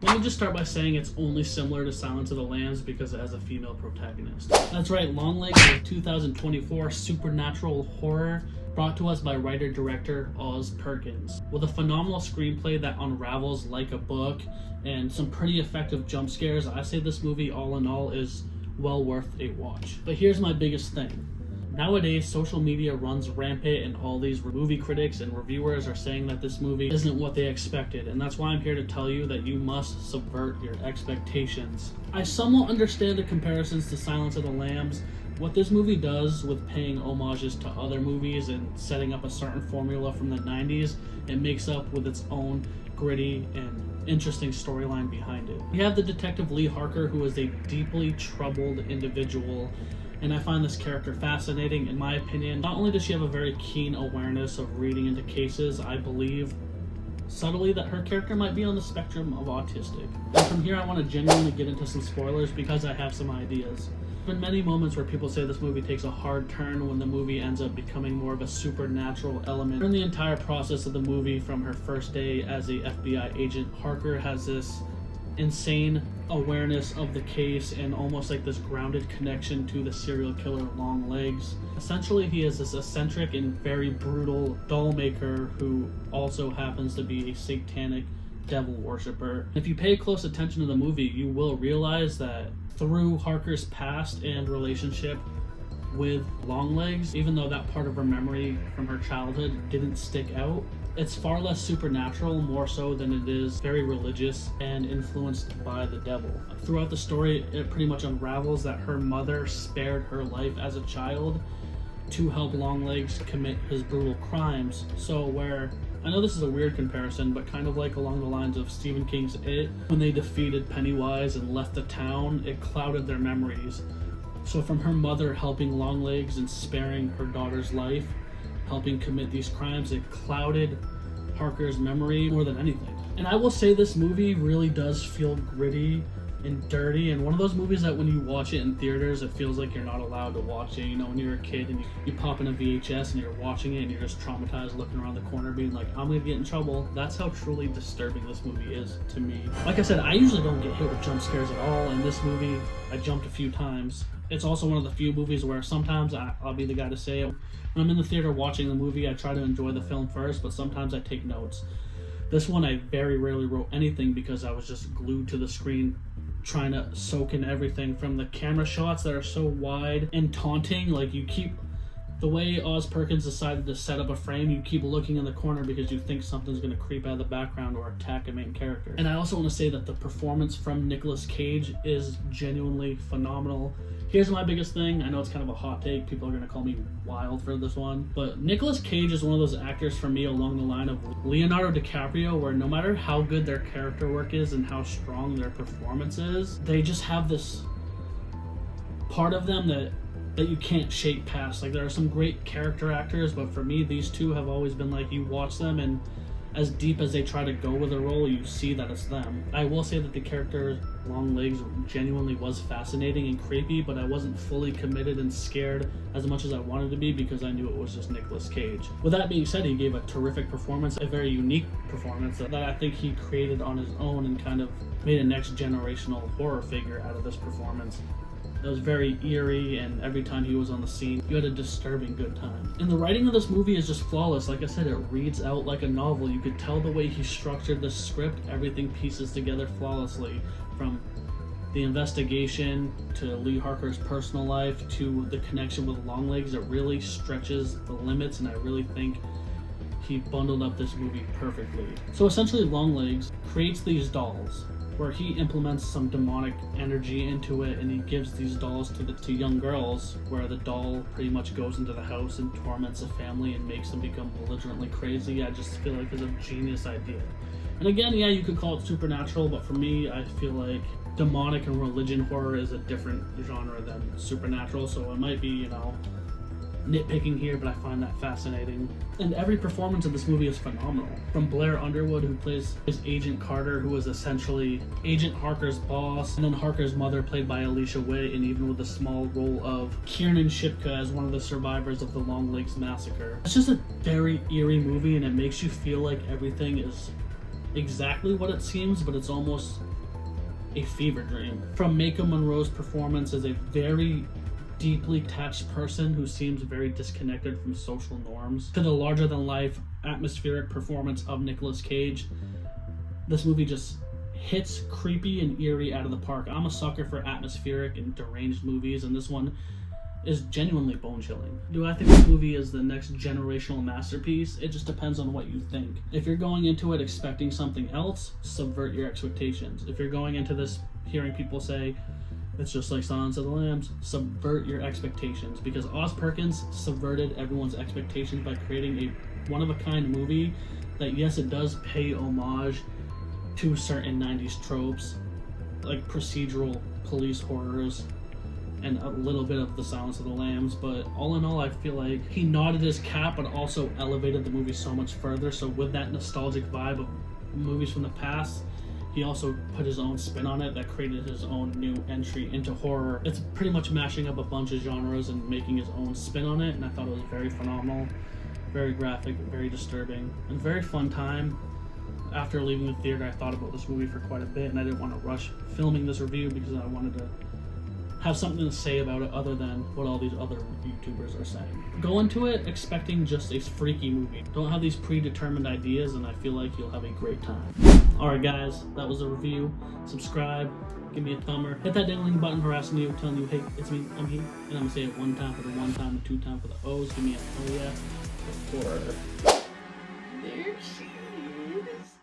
Let me just start by saying it's only similar to Silence of the Lambs because it has a female protagonist. That's right, Longlegs is a 2024 supernatural horror brought to us by writer-director Oz Perkins. With a phenomenal screenplay that unravels like a book and some pretty effective jump scares, I say this movie all in all is well worth a watch. But here's my biggest thing. Nowadays, social media runs rampant and all these movie critics and reviewers are saying that this movie isn't what they expected, and that's why I'm here to tell you that you must subvert your expectations. I somewhat understand the comparisons to Silence of the Lambs. What this movie does with paying homages to other movies and setting up a certain formula from the 90s, it makes up with its own gritty and interesting storyline behind it. We have the detective Lee Harker, who is a deeply troubled individual, and I find this character fascinating. In my opinion, not only does she have a very keen awareness of reading into cases, I believe subtly that her character might be on the spectrum of autistic. And from here I want to genuinely get into some spoilers because I have some ideas. There have been many moments where people say this movie takes a hard turn when the movie ends up becoming more of a supernatural element. During the entire process of the movie, from her first day as a FBI agent, Harker has this insane awareness of the case and almost like this grounded connection to the serial killer Longlegs. Essentially, he is this eccentric and very brutal doll maker who also happens to be a satanic devil worshiper. If you pay close attention to the movie, you will realize that through Harker's past and relationship with Longlegs, even though that part of her memory from her childhood didn't stick out, it's far less supernatural, more so than it is very religious and influenced by the devil. Throughout the story, it pretty much unravels that her mother spared her life as a child to help Longlegs commit his brutal crimes. So where, I know this is a weird comparison, but kind of like along the lines of Stephen King's It, when they defeated Pennywise and left the town, it clouded their memories. So from her mother helping Longlegs and sparing her daughter's life, helping commit these crimes, it clouded Harker's memory more than anything. And I will say this movie really does feel gritty and dirty, and one of those movies that when you watch it in theaters, it feels like you're not allowed to watch it. You know, when you're a kid and you pop in a VHS and you're watching it and you're just traumatized looking around the corner being like, I'm gonna get in trouble. That's how truly disturbing this movie is to me. Like I said, I usually don't get hit with jump scares at all. In this movie, I jumped a few times. It's also one of the few movies where sometimes I'll be the guy to say it. When I'm in the theater watching the movie, I try to enjoy the film first, but sometimes I take notes. This one, I very rarely wrote anything because I was just glued to the screen trying to soak in everything from the camera shots that are so wide and taunting. Like, you keep, the way Oz Perkins decided to set up a frame, you keep looking in the corner because you think something's going to creep out of the background or attack a main character. And I also want to say that the performance from Nicolas Cage is genuinely phenomenal. Here's my biggest thing. I know it's kind of a hot take. People are going to call me wild for this one. But Nicolas Cage is one of those actors for me along the line of Leonardo DiCaprio, where no matter how good their character work is and how strong their performance is, they just have this part of them that you can't shake past. Like, there are some great character actors, but for me, these two have always been like, you watch them and as deep as they try to go with a role, you see that it's them. I will say that the character Longlegs genuinely was fascinating and creepy, but I wasn't fully committed and scared as much as I wanted to be because I knew it was just Nicolas Cage. With that being said, he gave a terrific performance, a very unique performance that I think he created on his own and kind of made a next generational horror figure out of this performance. It was very eerie, and every time he was on the scene, you had a disturbing good time. And the writing of this movie is just flawless. Like I said, it reads out like a novel. You could tell the way he structured the script, everything pieces together flawlessly. From the investigation to Lee Harker's personal life to the connection with Longlegs, it really stretches the limits, and I really think he bundled up this movie perfectly. So essentially, Longlegs creates these dolls where he implements some demonic energy into it, and he gives these dolls to young girls, where the doll pretty much goes into the house and torments a family and makes them become belligerently crazy. I just feel like it's a genius idea. And again, yeah, you could call it supernatural, but for me, I feel like demonic and religion horror is a different genre than supernatural, so it might be, you know, nitpicking here, but I find that fascinating. And every performance of this movie is phenomenal. From Blair Underwood, who plays his Agent Carter, who is essentially Agent Harker's boss, and then Harker's mother, played by Alicia Witt, and even with a small role of Kiernan Shipka as one of the survivors of the Longlegs massacre. It's just a very eerie movie, and it makes you feel like everything is exactly what it seems, but it's almost a fever dream. From Maika Monroe's performance as a very deeply attached person who seems very disconnected from social norms, to the larger-than-life atmospheric performance of Nicolas Cage, this movie just hits creepy and eerie out of the park. I'm a sucker for atmospheric and deranged movies, and this one is genuinely bone-chilling. Do I think this movie is the next generational masterpiece? It just depends on what you think. If you're going into it expecting something else, subvert your expectations. If you're going into this hearing people say, it's just like Silence of the Lambs, subvert your expectations, because Oz Perkins subverted everyone's expectations by creating a one-of-a-kind movie that, yes, it does pay homage to certain 90s tropes, like procedural police horrors, and a little bit of the Silence of the Lambs, but all in all, I feel like he nodded his cap but also elevated the movie so much further. So with that nostalgic vibe of movies from the past, he also put his own spin on it that created his own new entry into horror. It's pretty much mashing up a bunch of genres and making his own spin on it, and I thought it was very phenomenal, very graphic, very disturbing, and very fun time. After leaving the theater, I thought about this movie for quite a bit, and I didn't want to rush filming this review because I wanted to have something to say about it other than what all these other YouTubers are saying. Go into it expecting just a freaky movie. Don't have these predetermined ideas, and I feel like you'll have a great time. Alright guys, that was the review. Subscribe, give me a thumber, hit that ding button harassing you, telling you, hey, it's me, I'm here. And I'm gonna say it one time for the one time and two time for the O's. Give me a hell yeah. There she is.